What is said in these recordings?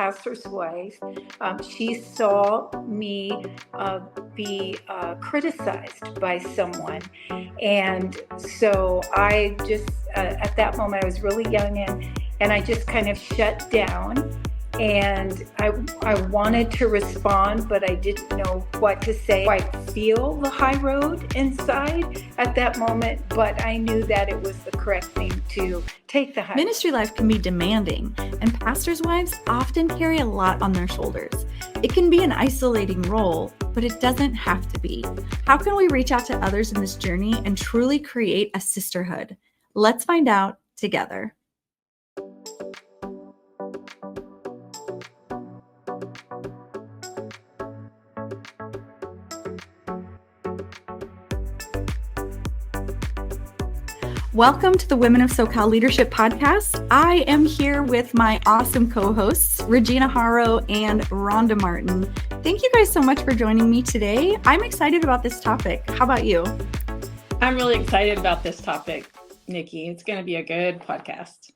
pastor's wife. She saw me be criticized by someone. And so I just, at that moment, I was really young, and I just kind of shut down. And I wanted to respond, but I didn't know what to say. I feel the high road inside at that moment, but I knew that it was the correct thing to take the high road. Ministry life can be demanding, and pastors' wives often carry a lot on their shoulders. It can be an isolating role, but it doesn't have to be. How can we reach out to others in this journey and truly create a sisterhood? Let's find out together. Welcome to the Women of SoCal Leadership Podcast. I am here with my awesome co-hosts, Regina Haro and Rhonda Martin. Thank you guys so much for joining me today. I'm excited about this topic. How about you? I'm really excited about this topic, Nikki. It's going to be a good podcast.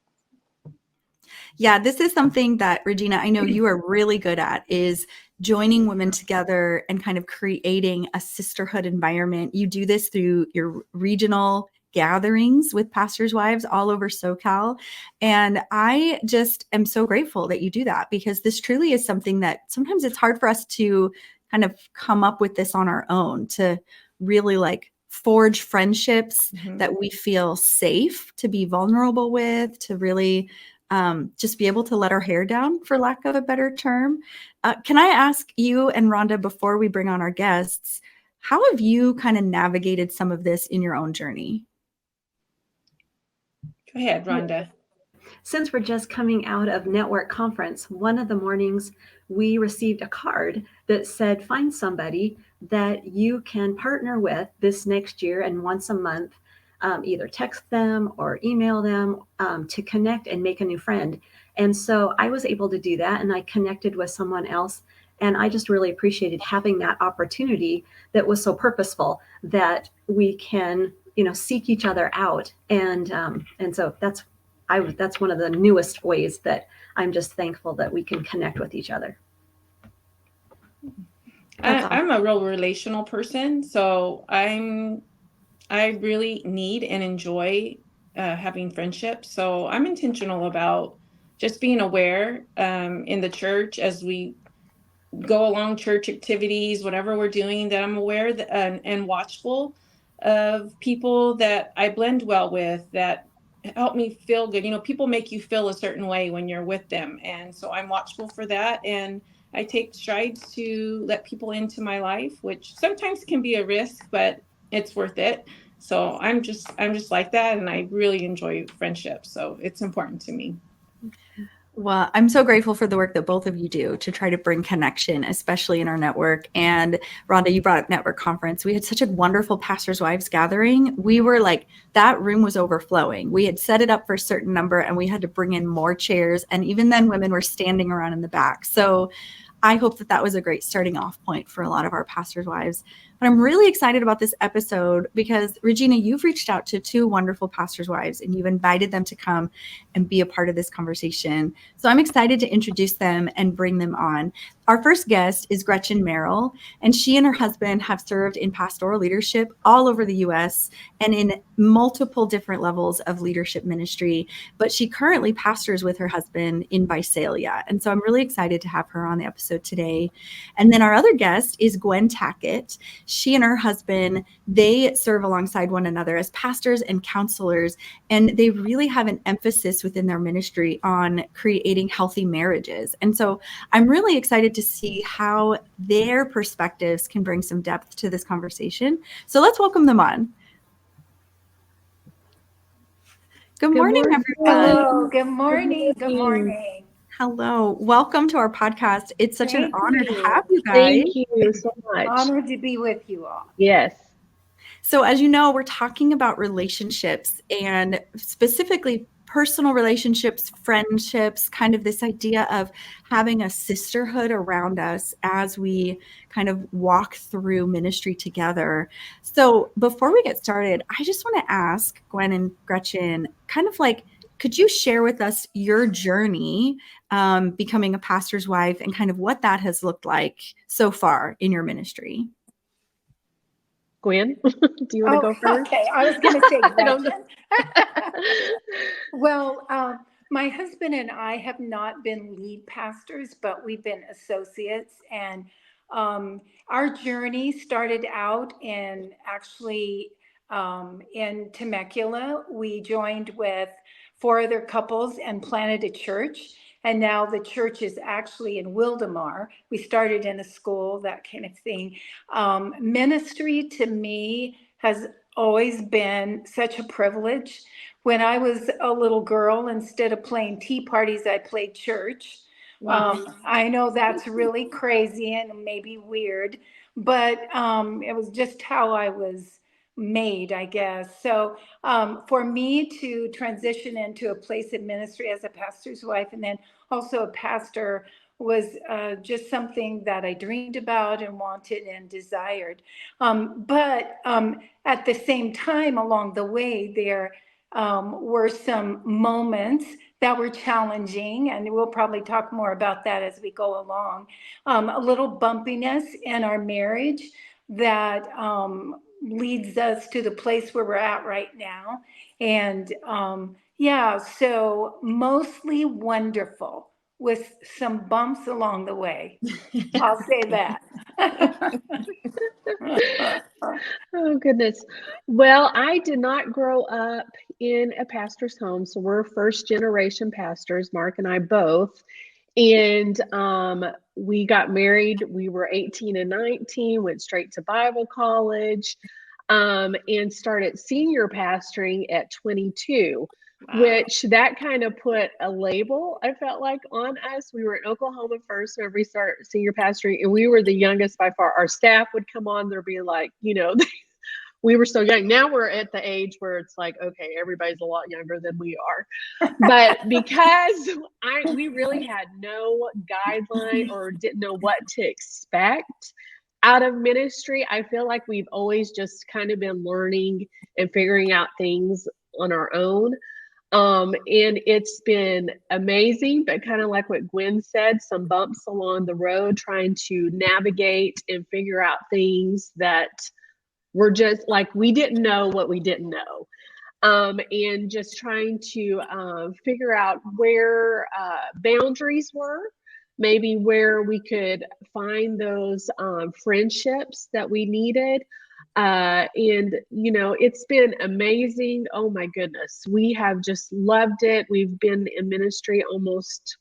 Yeah, this is something that, Regina, I know you are really good at, is joining women together and kind of creating a sisterhood environment. You do this through your regional gatherings with pastors' wives all over SoCal. And I just am so grateful that you do that, because this truly is something that sometimes it's hard for us to kind of come up with this on our own, to really like forge friendships that we feel safe to be vulnerable with, to really just be able to let our hair down, for lack of a better term. Can I ask you and Rhonda, before we bring on our guests, how have you kind of navigated some of this in your own journey? Go ahead, Rhonda. Since we're just coming out of Network Conference, one of the mornings we received a card that said, find somebody that you can partner with this next year, and once a month, either text them or email them to connect and make a new friend. And so I was able to do that, and I connected with someone else. And I just really appreciated having that opportunity that was so purposeful, that we can, seek each other out. And so that's one of the newest ways that I'm just thankful that we can connect with each other. I'm a real relational person, so I really need and enjoy having friendships. So I'm intentional about just being aware in the church as we go along church activities, whatever we're doing, that I'm aware that, and watchful of people that I blend well with, that help me feel good. People make you feel a certain way when you're with them. And so I'm watchful for that. And I take strides to let people into my life, which sometimes can be a risk, but it's worth it. So I'm just like that. And I really enjoy friendships. So it's important to me. Well, I'm so grateful for the work that both of you do to try to bring connection, especially in our network. And Rhonda, you brought up Network Conference. We had such a wonderful pastors' wives gathering. We were like, that room was overflowing. We had set it up for a certain number, and we had to bring in more chairs. And even then, women were standing around in the back. So I hope that was a great starting off point for a lot of our pastors' wives. But I'm really excited about this episode because, Regina, you've reached out to two wonderful pastors' wives, and you've invited them to come and be a part of this conversation. So I'm excited to introduce them and bring them on. Our first guest is Gretchen Merill, and she and her husband have served in pastoral leadership all over the U.S. and in multiple different levels of leadership ministry. But she currently pastors with her husband in Visalia. And so I'm really excited to have her on the episode today. And then our other guest is Gwen Tackett. She and her husband, they serve alongside one another as pastors and counselors, and they really have an emphasis within their ministry on creating healthy marriages. And so I'm really excited to see how their perspectives can bring some depth to this conversation. So let's welcome them on. Good morning, everyone. Hello. Good morning. Good morning. Hello. Welcome to our podcast. It's such an honor to have you guys. Thank you so much. Honored to be with you all. Yes. So as you know, we're talking about relationships, and specifically personal relationships, friendships, kind of this idea of having a sisterhood around us as we kind of walk through ministry together. So before we get started, I just want to ask Gwen and Gretchen, kind of like, Could you share with us your journey becoming a pastor's wife and kind of what that has looked like so far in your ministry? Gwen, do you want to go first? Okay, I was going to say I don't know. Gretchen. Well, my husband and I have not been lead pastors, but we've been associates. And our journey started out in actually in Temecula. We joined with 4 other couples and planted a church. And now the church is actually in Wildemar. We started in a school, that kind of thing. Ministry to me has always been such a privilege. When I was a little girl, instead of playing tea parties, I played church. Wow. I know that's really crazy and maybe weird, but it was just how I was made, I guess. So for me to transition into a place of ministry as a pastor's wife and then also a pastor was just something that I dreamed about and wanted and desired. But at the same time, along the way, there were some moments that were challenging, and we'll probably talk more about that as we go along. A little bumpiness in our marriage that leads us to the place where we're at right now. And yeah, so mostly wonderful with some bumps along the way. I'll say that. Oh, goodness. Well, I did not grow up in a pastor's home. So we're first generation pastors, Mark and I both. And we got married. We were 18 and 19, went straight to Bible college, and started senior pastoring at 22. Wow. Which that kind of put a label, I felt like, on us. We were in Oklahoma first whenever we started senior pastoring, and we were the youngest by far. Our staff would come on, they'd be like, we were so young. Now we're at the age where it's like, okay, everybody's a lot younger than we are. But because we really had no guideline or didn't know what to expect out of ministry, I feel like we've always just kind of been learning and figuring out things on our own. And it's been amazing, but kind of like what Gwen said, some bumps along the road, trying to navigate and figure out things that were just like, we didn't know what we didn't know. And just trying to figure out where boundaries were, maybe where we could find those friendships that we needed. And it's been amazing. Oh my goodness. We have just loved it. We've been in ministry almost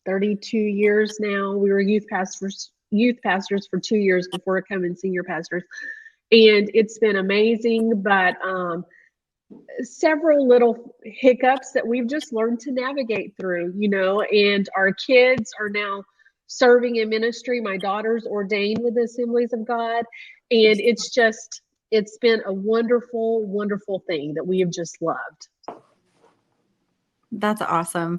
32 years now. We were youth pastors for 2 years before becoming senior pastors. And it's been amazing, but several little hiccups that we've just learned to navigate through, and our kids are now serving in ministry. My daughter's ordained with the Assemblies of God. And it's been a wonderful, wonderful thing that we have just loved. That's awesome.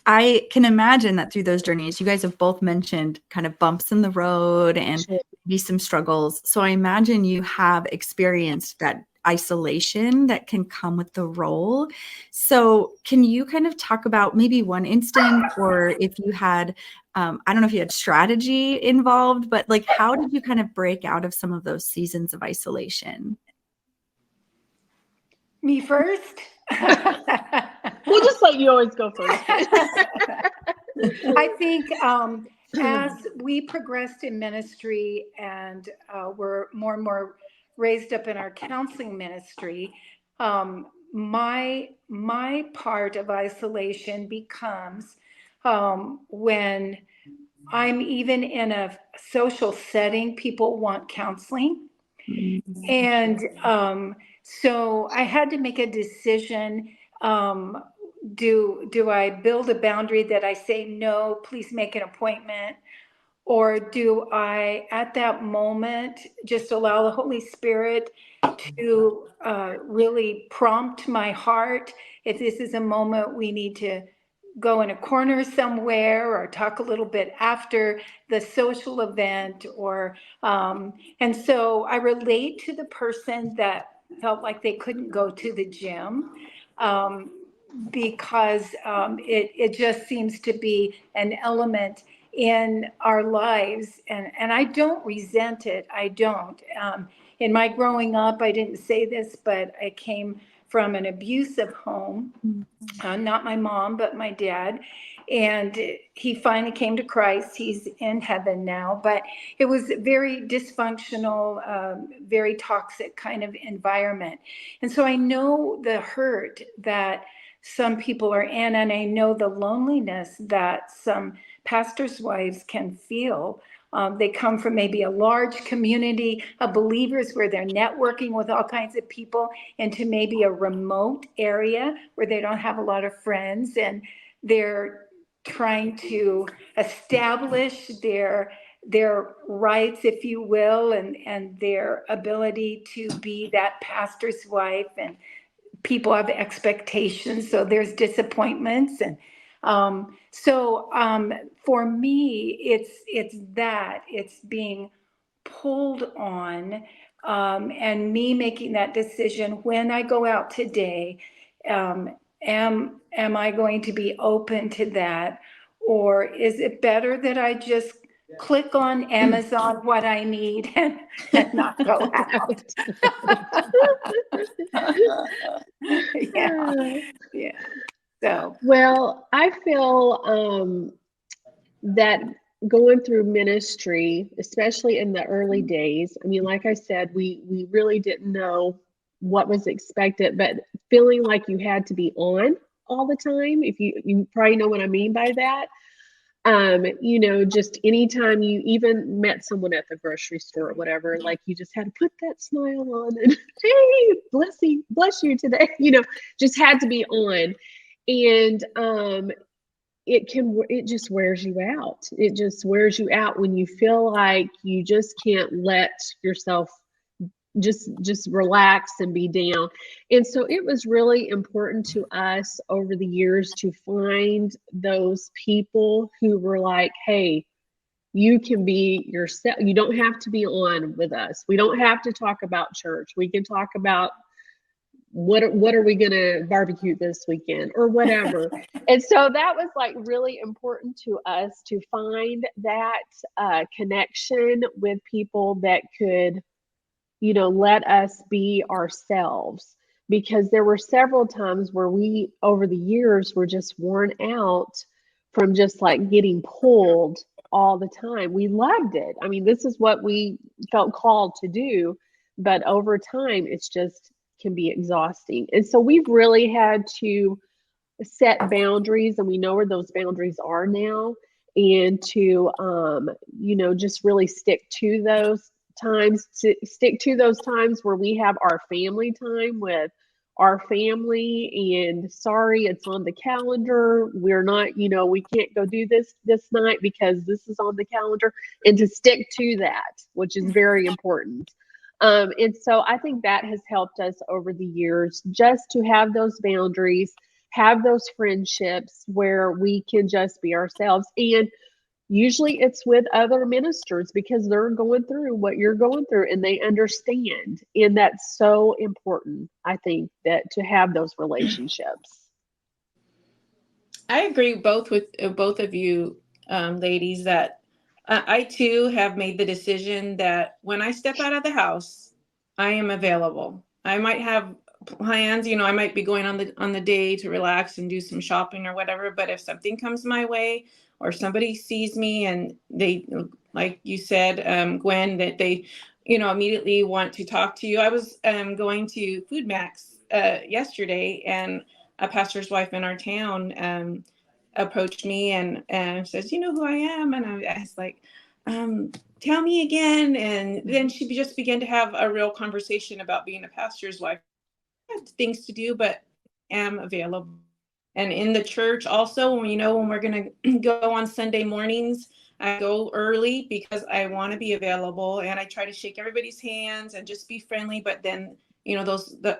I can imagine that through those journeys, you guys have both mentioned kind of bumps in the road and maybe some struggles. So I imagine you have experienced that isolation that can come with the role. So can you kind of talk about maybe one instance, or if you had, I don't know if you had strategy involved, but like, how did you kind of break out of some of those seasons of isolation? Me first? We'll just let you always go first. I think as we progressed in ministry and were more and more raised up in our counseling ministry, my part of isolation becomes when I'm even in a social setting, people want counseling. And so I had to make a decision. Do I build a boundary that I say, no, please make an appointment? Or do I, at that moment, just allow the Holy Spirit to really prompt my heart? If this is a moment we need to go in a corner somewhere or talk a little bit after the social event, or and so I relate to the person that felt like they couldn't go to the gym. because it just seems to be an element in our lives, and I don't resent it. I don't. In my growing up, I didn't say this, but I came from an abusive home. Not my mom, but my dad. And he finally came to Christ. He's in heaven now. But it was very dysfunctional, very toxic kind of environment. And so I know the hurt that some people are in, and I know the loneliness that some pastors' wives can feel. They come from maybe a large community of believers where they're networking with all kinds of people, into maybe a remote area where they don't have a lot of friends, and they're trying to establish their rights, if you will, and their ability to be that pastor's wife. And people have expectations, so there's disappointments. And for me, it's being pulled on, and me making that decision when I go out today. Am I going to be open to that, or is it better that I just click on Amazon what I need and not go out? Yeah. So, Well, I feel that going through ministry, especially in the early days, I mean, like I said, we really didn't know what was expected, but feeling like you had to be on all the time, if you probably know what I mean by that. Just anytime you even met someone at the grocery store or whatever, like you just had to put that smile on and hey, bless you today, just had to be on. And it just wears you out. It just wears you out when you feel like you just can't let yourself just relax and be down. And so it was really important to us over the years to find those people who were like, hey, you can be yourself. You don't have to be on with us. We don't have to talk about church. We can talk about what are we going to barbecue this weekend or whatever. And so that was like really important to us, to find that connection with people that could let us be ourselves, because there were several times where we, over the years, were just worn out from just like getting pulled all the time. We loved it. I mean, this is what we felt called to do, but over time, it's just can be exhausting. And so we've really had to set boundaries, and we know where those boundaries are now, and to, just really stick to those times, where we have our family time with our family. And sorry, it's on the calendar. We're not, we can't go do this night because this is on the calendar, and to stick to that, which is very important. And so I think that has helped us over the years, just to have those boundaries, have those friendships where we can just be ourselves. And usually it's with other ministers, because they're going through what you're going through and they understand. And that's so important, I think, that to have those relationships. I agree with both of you, ladies, that I too have made the decision that when I step out of the house, I am available. I might have plans, I might be going on the day to relax and do some shopping or whatever. But if something comes my way, or somebody sees me and they, like you said, Gwen, that they, immediately want to talk to you. I was going to Food Max yesterday, and a pastor's wife in our town approached me and says, "You know who I am?" And I was like, "Tell me again." And then she just began to have a real conversation about being a pastor's wife. I have things to do, but am available. And in the church also, when we're going to go on Sunday mornings, I go early because I want to be available, and I try to shake everybody's hands and just be friendly. But then,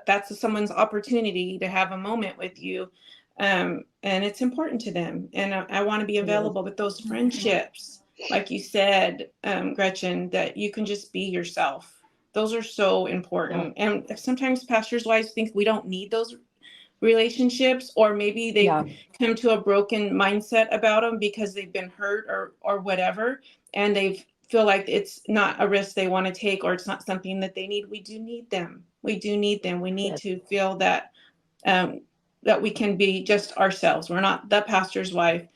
that's someone's opportunity to have a moment with you. And it's important to them. And I want to be available. But those friendships, like you said, Gretchen, that you can just be yourself. Those are so important. And sometimes pastors' wives think we don't need those relationships, or maybe they've come to a broken mindset about them because they've been hurt or whatever, and they feel like it's not a risk they want to take, or it's not something that they need. We do need them. We do need them. We need to feel that that we can be just ourselves. We're not the pastor's wife,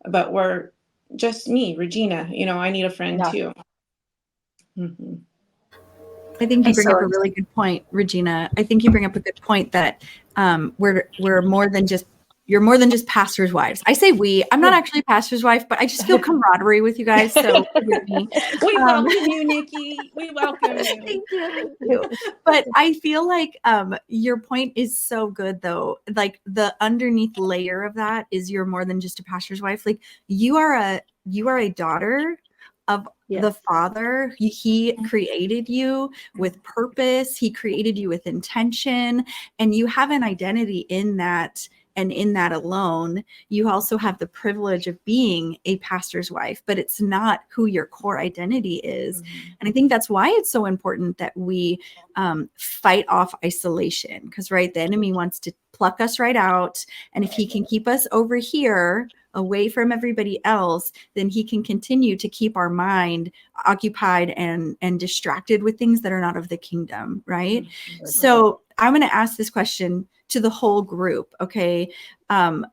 but we're just me, Regina. I need a friend too. Mm-hmm. I think you bring up a really good point, Regina. I think you bring up a good point that we're more than just, you're more than just pastors' wives. I say we. I'm not actually a pastor's wife, but I just feel camaraderie with you guys. So forgive me. We welcome you, Nikki. We welcome you. Thank you. But I feel like your point is so good, though. Like the underneath layer of that is you're more than just a pastor's wife. Like you are a daughter of the Father. He created you with purpose. He created you with intention, and you have an identity in that. And in that alone, you also have the privilege of being a pastor's wife, but it's not who your core identity is. Mm-hmm. And I think that's why it's so important that we fight off isolation, because, right, the enemy wants to pluck us right out. And if he can keep us over here away from everybody else, then he can continue to keep our mind occupied and distracted with things that are not of the kingdom, right? Mm-hmm. So I'm going to ask this question to the whole group. Okay.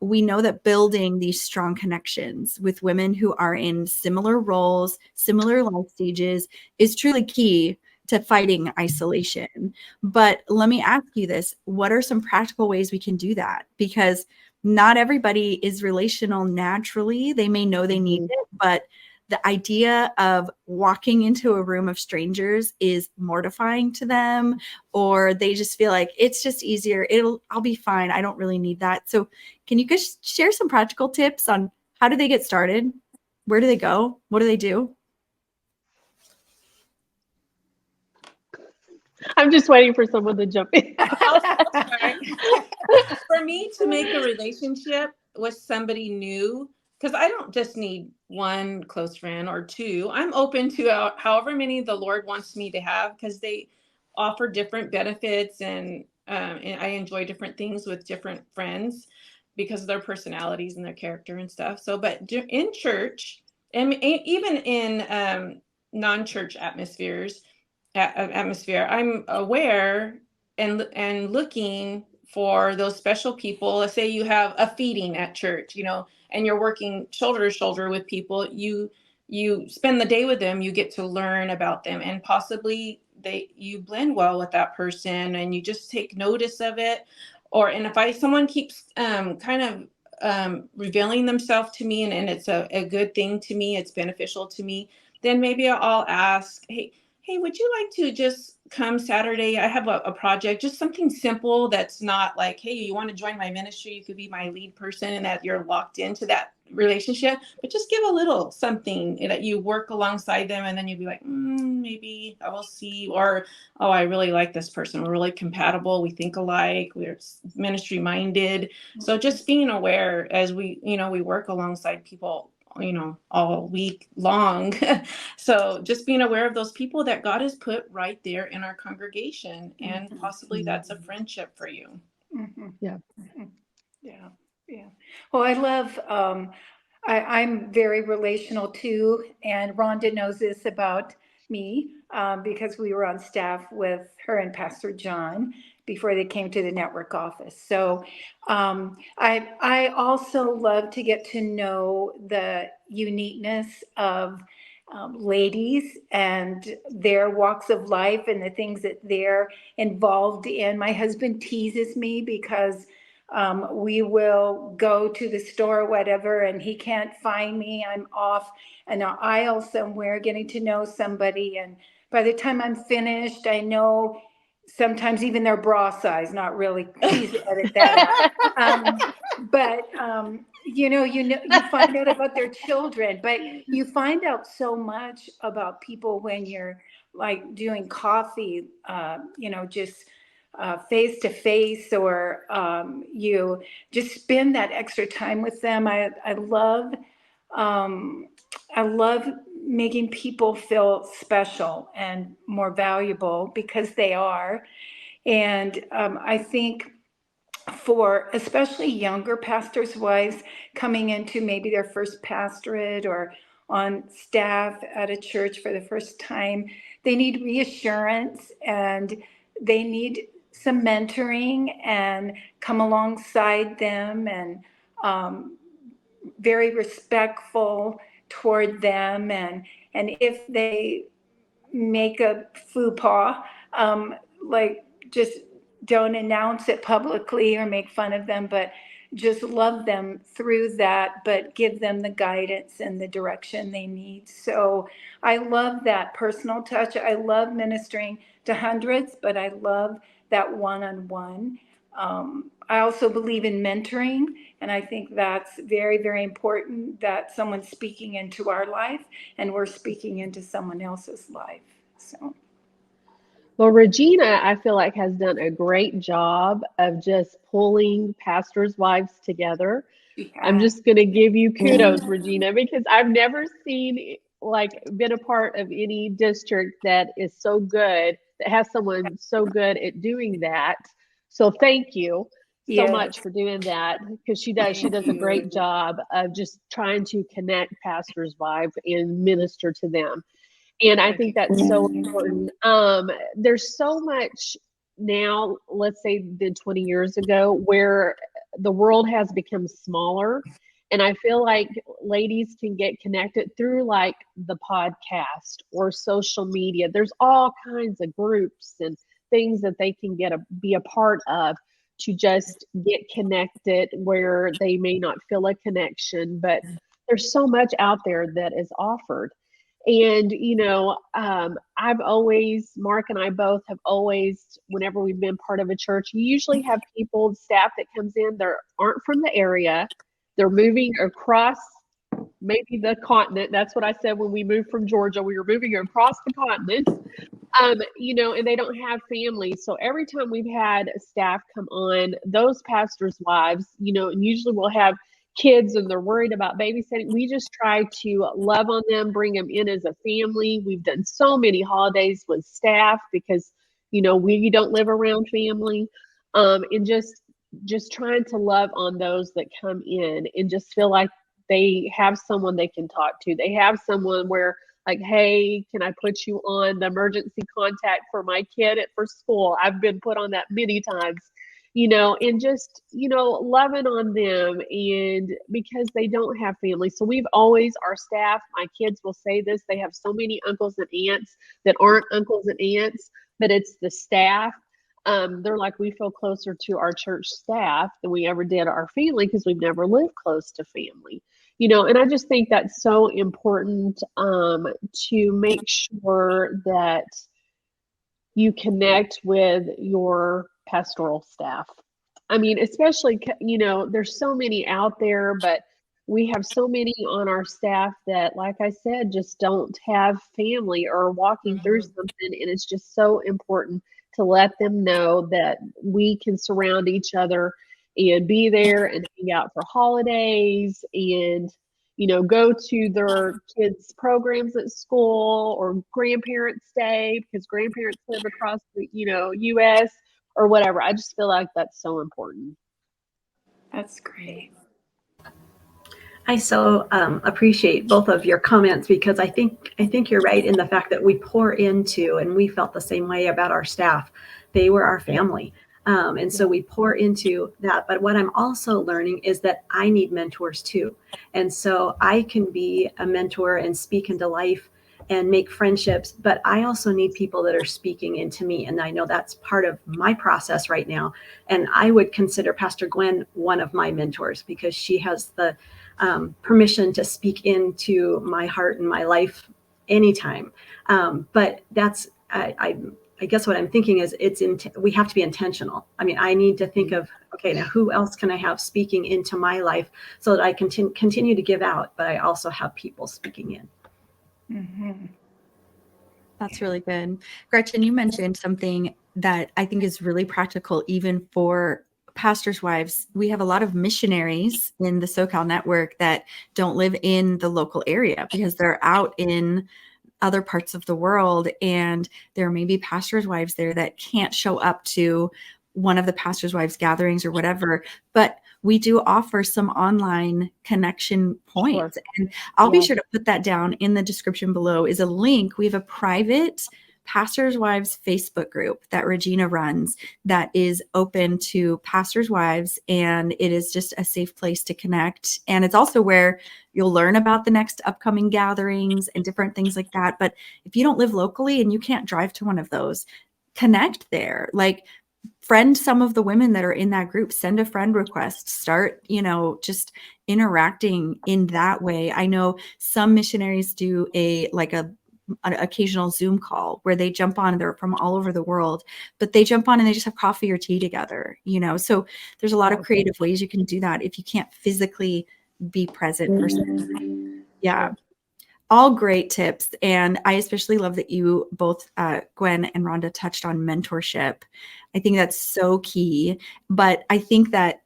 We know that building these strong connections with women who are in similar roles, similar life stages is truly key to fighting isolation. But let me ask you this. What are some practical ways we can do that? Because not everybody is relational naturally. They may know they need it, but the idea of walking into a room of strangers is mortifying to them, or they just feel like it's just easier. I'll be fine. I don't really need that. So can you guys share some practical tips on how do they get started? Where do they go? What do they do? I'm just waiting for someone to jump in. For me to make a relationship with somebody new, because I don't just need one close friend or two. I'm open to however many the Lord wants me to have, because they offer different benefits, and I enjoy different things with different friends because of their personalities and their character and stuff. So, but in church, and even in non-church atmosphere, I'm aware and looking for those special people. Let's say you have a feeding at church, and you're working shoulder to shoulder with people. You spend the day with them, you get to learn about them, and possibly you blend well with that person, and you just take notice of it. And if someone keeps kind of revealing themselves to me, and it's a good thing to me, it's beneficial to me, then maybe I'll ask, hey, would you like to just come Saturday? I have a project, just something simple that's not like, hey, you want to join my ministry? You could be my lead person, and that you're locked into that relationship. But just give a little something that you work alongside them, and then you'd be like, maybe I will see. Or, oh, I really like this person. We're really compatible. We think alike. We're ministry minded. So just being aware as we work alongside people all week long. So just being aware of those people that God has put right there in our congregation, and possibly that's a friendship for you. Mm-hmm. Yeah. Mm-hmm. Yeah. Well, I love, I'm very relational too. And Rhonda knows this about me because we were on staff with her and Pastor John before they came to the network office. So I also love to get to know the uniqueness of ladies and their walks of life and the things that they're involved in. My husband teases me because we will go to the store or whatever, and he can't find me. I'm off in an aisle somewhere getting to know somebody. And by the time I'm finished, I know sometimes even their bra size, not really, please edit that out. But you find out about their children, but you find out so much about people when you're like doing coffee, just face to face, or you just spend that extra time with them. I love making people feel special and more valuable, because they are. And I think for especially younger pastors' wives coming into maybe their first pastorate or on staff at a church for the first time. They need reassurance and they need some mentoring and come alongside them and very respectful toward them. And if they make a faux pas, like just don't announce it publicly or make fun of them, but just love them through that, but give them the guidance and the direction they need. So I love that personal touch. I love ministering to hundreds, but I love that one-on-one. I also believe in mentoring, and I think that's very, very important that someone's speaking into our life and we're speaking into someone else's life. So Well, Regina, I feel like has done a great job of just pulling pastors' wives together. I'm yeah, just going to give you kudos, Regina, because I've never seen like been a part of any district that is so good, that has someone so good at doing that. So thank you so much yes, for doing that, because she does thank a you. great job of just trying to connect pastors' wives and minister to them. And I think that's so important. There's so much now, let's say than 20 years ago, where the world has become smaller. And I feel like ladies can get connected through like the podcast or social media. There's all kinds of groups and things that they can be a part of to just get connected where they may not feel a connection, but there's so much out there that is offered. And, Mark and I both have always, whenever we've been part of a church, you usually have people, staff that comes in, that aren't from the area. They're moving across maybe the continent. That's what I said when we moved from Georgia. We were moving across the continent, and they don't have families. So every time we've had staff come on, those pastors' wives, and usually we'll have kids and they're worried about babysitting. We just try to love on them, bring them in as a family. We've done so many holidays with staff because, we don't live around family. And just trying to love on those that come in and just feel like they have someone they can talk to. They have someone where like, hey, can I put you on the emergency contact for my kid for school? I've been put on that many times. And just, loving on them, and because they don't have family. So we've always, our staff, my kids will say this, they have so many uncles and aunts that aren't uncles and aunts, but it's the staff. They're like, we feel closer to our church staff than we ever did our family because we've never lived close to family. And I just think that's so important to make sure that you connect with your pastoral staff. I mean, especially, there's so many out there, but we have so many on our staff that, like I said, just don't have family or walking through something. And it's just so important to let them know that we can surround each other and be there and hang out for holidays and go to their kids' programs at school or grandparents' day because grandparents live across the, U.S. or whatever. I just feel like that's so important. That's great. I so appreciate both of your comments because I think you're right in the fact that we pour into, and we felt the same way about our staff. They were our family. And so we pour into that. But what I'm also learning is that I need mentors too. And so I can be a mentor and speak into life and make friendships, but I also need people that are speaking into me. And I know that's part of my process right now. And I would consider Pastor Gwen one of my mentors because she has the permission to speak into my heart and my life anytime. But that's, I guess what I'm thinking is we have to be intentional. I mean, I need to think of, okay, now who else can I have speaking into my life so that I can continue to give out, but I also have people speaking in. Mm-hmm. That's really good. Gretchen, you mentioned something that I think is really practical, even for pastors' wives. We have a lot of missionaries in the SoCal network that don't live in the local area because they're out in other parts of the world. And there may be pastors' wives there that can't show up to one of the pastor's wives gatherings or whatever, but we do offer some online connection points. And I'll be sure to put that down in the description below is a link. We have a private Pastors' Wives Facebook group that Regina runs that is open to pastors' wives, and it is just a safe place to connect. And it's also where you'll learn about the next upcoming gatherings and different things like that. But if you don't live locally and you can't drive to one of those, connect there. Like, friend some of the women that are in that group, send a friend request, start, just interacting in that way. I know some missionaries do an occasional Zoom call where they jump on, and they're from all over the world, but they jump on and they just have coffee or tea together, so there's a lot of creative ways you can do that if you can't physically be present for something. Yeah. All great tips. And I especially love that you both, Gwen and Rhonda, touched on mentorship. I think that's so key. But I think that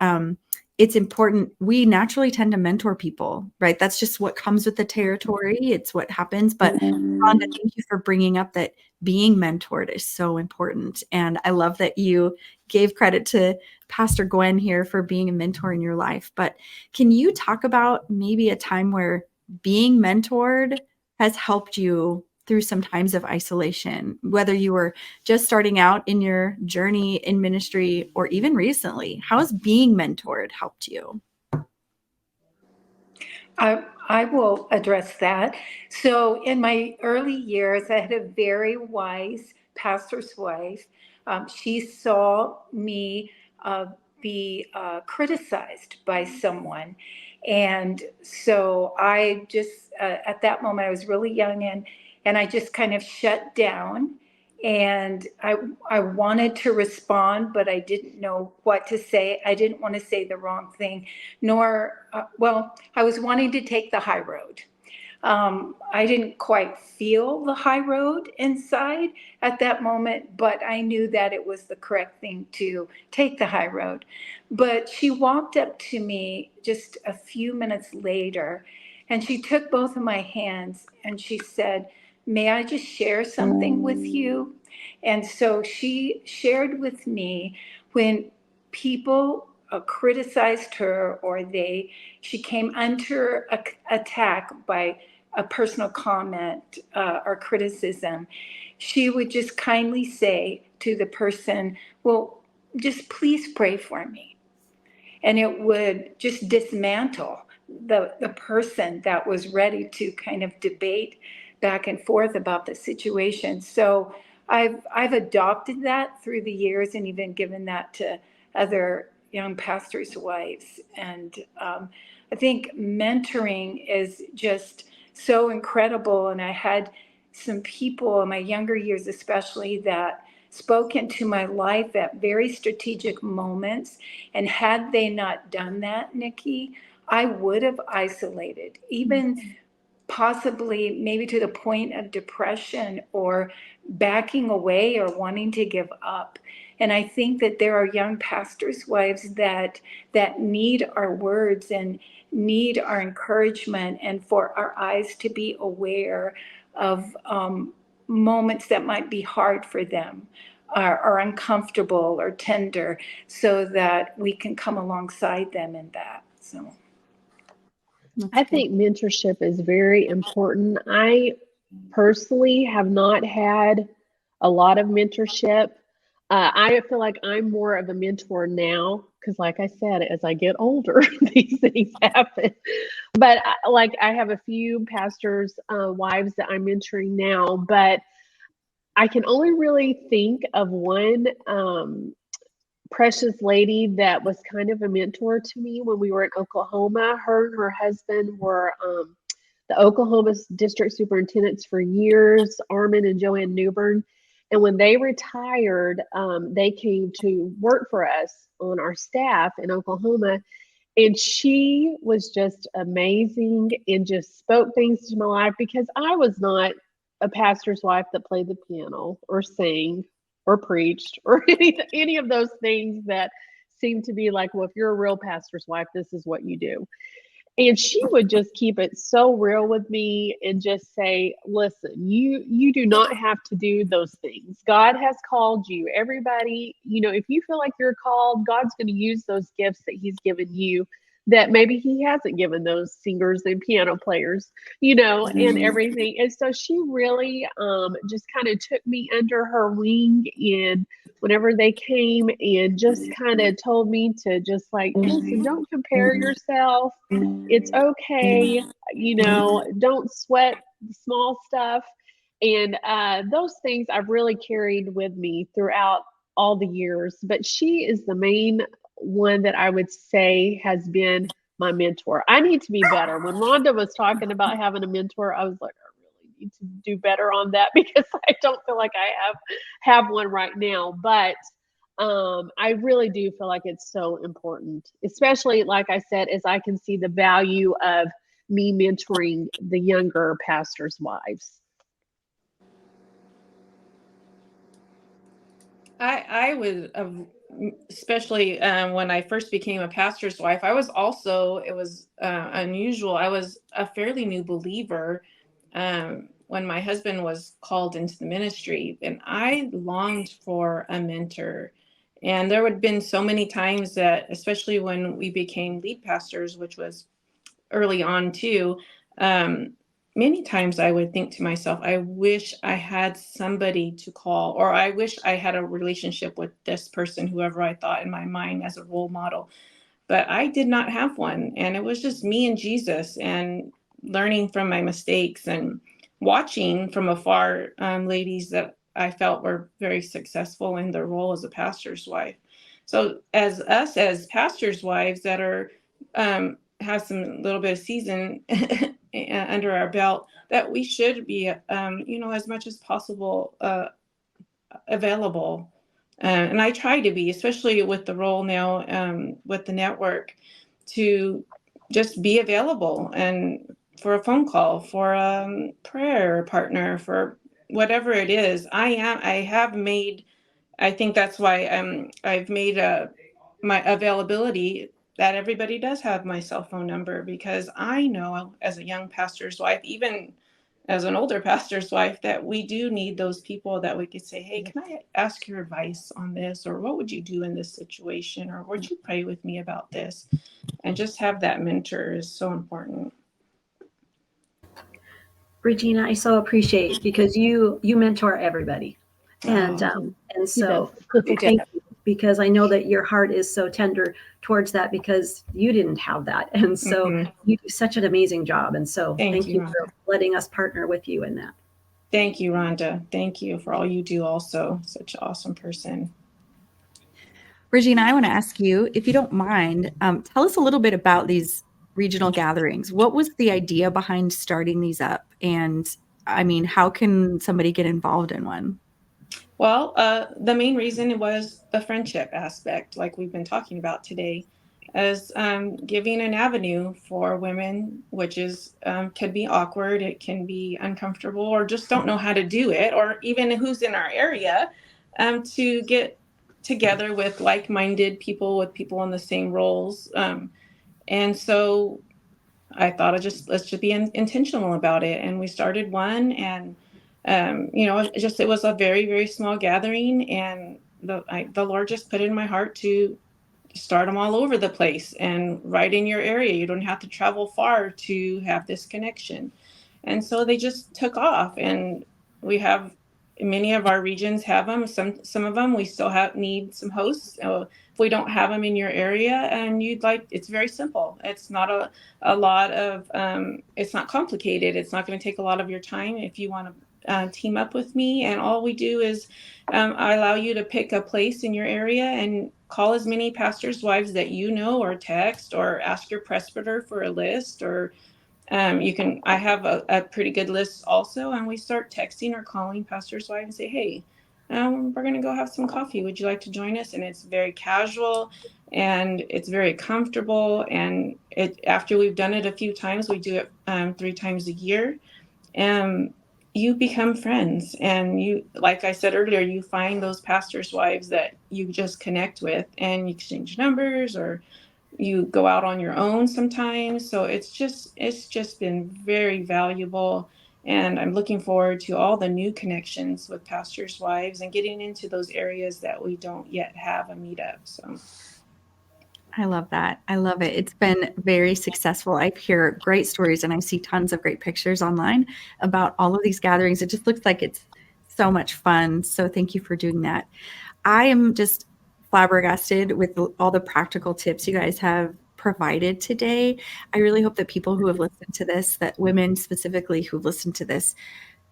it's important. We naturally tend to mentor people, right? That's just what comes with the territory. It's what happens. But Rhonda, thank you for bringing up that being mentored is so important. And I love that you gave credit to Pastor Gwen here for being a mentor in your life. But can you talk about maybe a time where being mentored has helped you through some times of isolation, whether you were just starting out in your journey in ministry or even recently? How has being mentored helped you? I will address that. So in my early years, I had a very wise pastor's wife. She saw me be criticized by someone. And so I just, at that moment, I was really young, and I just kind of shut down. And I wanted to respond, but I didn't know what to say. I didn't want to say the wrong thing, nor, I was wanting to take the high road. I didn't quite feel the high road inside at that moment, but I knew that it was the correct thing to take the high road. But she walked up to me just a few minutes later, and she took both of my hands and she said, "May I just share something with you?" And so she shared with me when people criticized her, or she came under attack by a personal comment or criticism, she would just kindly say to the person, "Well, just please pray for me." And it would just dismantle the person that was ready to kind of debate back and forth about the situation. So I've adopted that through the years, and even given that to other young pastors' wives. And I think mentoring is just so incredible. And I had some people in my younger years, especially, that spoke into my life at very strategic moments. And had they not done that, Nikki, I would have isolated, even possibly maybe to the point of depression or backing away or wanting to give up. And I think that there are young pastors' wives that need our words and need our encouragement, and for our eyes to be aware of moments that might be hard for them, or uncomfortable or tender, so that we can come alongside them in that. So I think mentorship is very important. I personally have not had a lot of mentorship. I feel like I'm more of a mentor now because, like I said, as I get older, these things happen. But I have a few pastors' wives that I'm mentoring now, but I can only really think of one precious lady that was kind of a mentor to me when we were in Oklahoma. Her and her husband were the Oklahoma district superintendents for years, Armin and Joanne Newbern. And when they retired, they came to work for us on our staff in Oklahoma. And she was just amazing and just spoke things to my life, because I was not a pastor's wife that played the piano or sang or preached or any of those things that seem to be like, well, if you're a real pastor's wife, this is what you do. And she would just keep it so real with me and just say, listen, you do not have to do those things. God has called you. Everybody, if you feel like you're called, God's going to use those gifts that he's given you that maybe he hasn't given those singers and piano players, and everything. And so she really just kind of took me under her wing, and whenever they came and just kind of told me to just like, listen, don't compare yourself. It's okay. Don't sweat the small stuff. And those things I've really carried with me throughout all the years. But she is the main one that I would say has been my mentor. I need to be better. When Rhonda was talking about having a mentor, I was like, I really need to do better on that because I don't feel like I have one right now. But I really do feel like it's so important, especially like I said, as I can see the value of me mentoring the younger pastors' wives. I would, especially when I first became a pastor's wife, I was also, it was unusual. I was a fairly new believer when my husband was called into the ministry, and I longed for a mentor. And there would have been so many times that, especially when we became lead pastors, which was early on too, many times I would think to myself, I wish I had somebody to call, or I wish I had a relationship with this person, whoever I thought in my mind as a role model. But I did not have one. And it was just me and Jesus, and learning from my mistakes and watching from afar ladies that I felt were very successful in their role as a pastor's wife. So as pastors' wives that are have some little bit of season under our belt, that we should be, as much as possible available. And I try to be, especially with the role now with the network, to just be available and for a phone call, for a prayer partner, for whatever it is. I think that's why I've made my availability that everybody does have my cell phone number, because I know as a young pastor's wife, even as an older pastor's wife, that we do need those people that we could say, hey, can I ask your advice on this? Or what would you do in this situation? Or would you pray with me about this? And just have that mentor is so important. Regina, I so appreciate, because you mentor everybody. And so thank you, because I know that your heart is so tender towards that, because you didn't have that. And so you do such an amazing job. And so thank you for letting us partner with you in that. Thank you, Rhonda. Thank you for all you do also. Such an awesome person. Regina, I want to ask you, if you don't mind, tell us a little bit about these regional gatherings. What was the idea behind starting these up? And I mean, how can somebody get involved in one? Well, the main reason was the friendship aspect, like we've been talking about today, as giving an avenue for women, which is can be awkward, it can be uncomfortable, or just don't know how to do it, or even who's in our area, to get together with like-minded people, with people in the same roles. And so I thought let's just be intentional about it. And we started one, and it was a very, very small gathering, and the Lord just put it in my heart to start them all over the place and right in your area. You don't have to travel far to have this connection. And so they just took off, and we have many of our regions have them. Some of them we still need some hosts. If we don't have them in your area and it's very simple. It's not a lot of, it's not complicated. It's not going to take a lot of your time. If you want to team up with me, and all we do is I allow you to pick a place in your area and call as many pastors' wives that you know, or text, or ask your presbyter for a list, or I have a pretty good list also, and we start texting or calling pastors' wives and say, hey, we're going to go have some coffee. Would you like to join us? And it's very casual, and it's very comfortable. And after we've done it a few times, we do it 3 times a year. And you become friends, and you, like I said earlier, you find those pastors' wives that you just connect with, and you exchange numbers, or You go out on your own sometimes. So it's just been very valuable. And I'm looking forward to all the new connections with pastors' wives and getting into those areas that we don't yet have a meetup. So I love that. I love it. It's been very successful. I hear great stories and I see tons of great pictures online about all of these gatherings. It just looks like it's so much fun. So thank you for doing that. I am just flabbergasted with all the practical tips you guys have provided today. I really hope that people who have listened to this, that women specifically who've listened to this,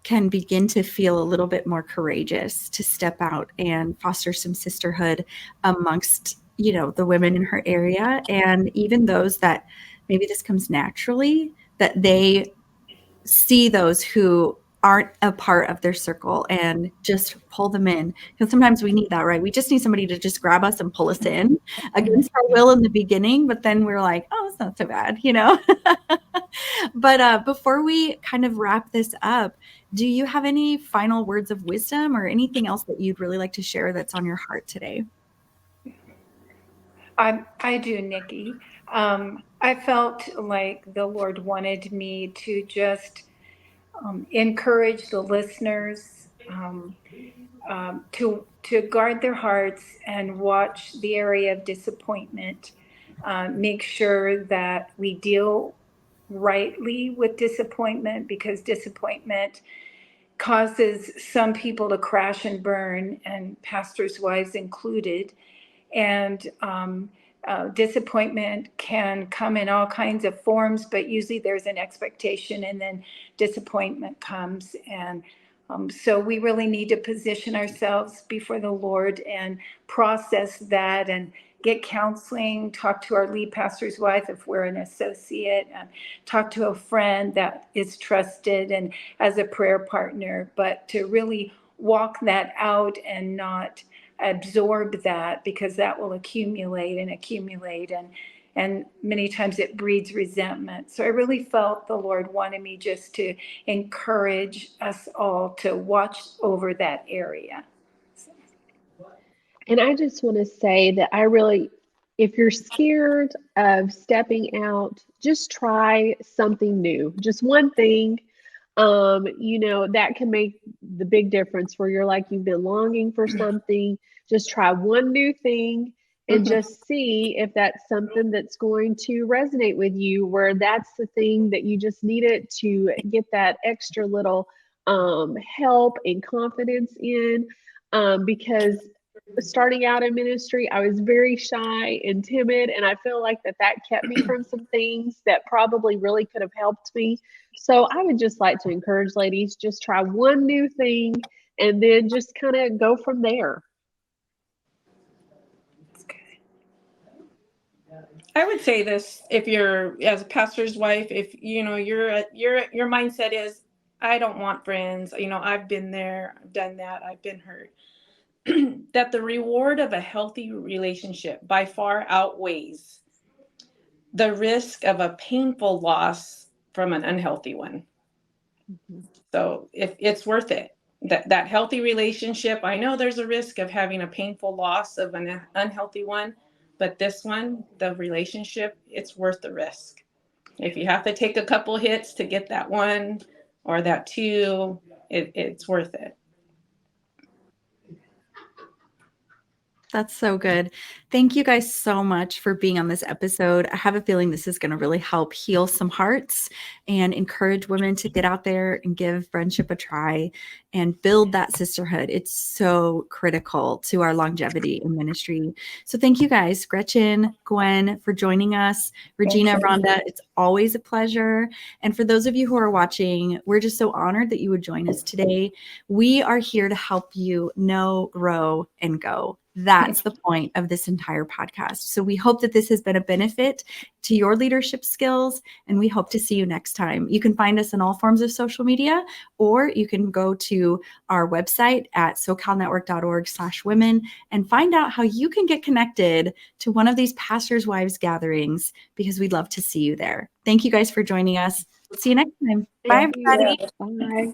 can begin to feel a little bit more courageous to step out and foster some sisterhood amongst, the women in her area, and even those that maybe this comes naturally, that they see those who aren't a part of their circle and just pull them in. Because sometimes we need that, right? We just need somebody to just grab us and pull us in against our will in the beginning, but then we're like, oh, it's not so bad, But before we kind of wrap this up, do you have any final words of wisdom or anything else that you'd really like to share that's on your heart today? I do, Nikki. I felt like the Lord wanted me to just encourage the listeners to guard their hearts and watch the area of disappointment. Make sure that we deal rightly with disappointment, because disappointment causes some people to crash and burn, and pastors' wives included. And disappointment can come in all kinds of forms, but usually there's an expectation and then disappointment comes. And so we really need to position ourselves before the Lord and process that and get counseling, talk to our lead pastor's wife if we're an associate, and talk to a friend that is trusted and as a prayer partner, but to really walk that out and not absorb that, because that will accumulate and many times it breeds resentment. So I really felt the Lord wanted me just to encourage us all to watch over that area. And I just want to say that if you're scared of stepping out, just try something new, just one thing. That can make the big difference, where you're like, you've been longing for something. Just try one new thing and just see if that's something that's going to resonate with you, where that's the thing that you just needed to get that extra little help and confidence in. Because starting out in ministry, I was very shy and timid, and I feel like that kept me from some things that probably really could have helped me. So I would just like to encourage ladies, just try one new thing and then just kind of go from there. I would say this: if you're, as a pastor's wife, if your mindset is, I don't want friends, I've been there, I've done that, I've been hurt, that the reward of a healthy relationship by far outweighs the risk of a painful loss from an unhealthy one. So if it's worth it, that healthy relationship, I know there's a risk of having a painful loss of an unhealthy one, but this one, the relationship, it's worth the risk. If you have to take a couple hits to get that one or that two, it's worth it. That's so good. Thank you guys so much for being on this episode. I have a feeling this is going to really help heal some hearts and encourage women to get out there and give friendship a try and build that sisterhood. It's so critical to our longevity in ministry. So thank you guys, Gretchen, Gwen, for joining us. Regina, Rhonda, it's always a pleasure. And for those of you who are watching, we're just so honored that you would join us today. We are here to help you know, grow, and go. That's the point of this entire podcast. So we hope that this has been a benefit to your leadership skills, and we hope to see you next time. You can find us on all forms of social media, or you can go to our website at socalnetwork.org/women and find out how you can get connected to one of these pastors' wives gatherings, because we'd love to see you there. Thank you guys for joining us. See you next time. Bye, everybody. Bye.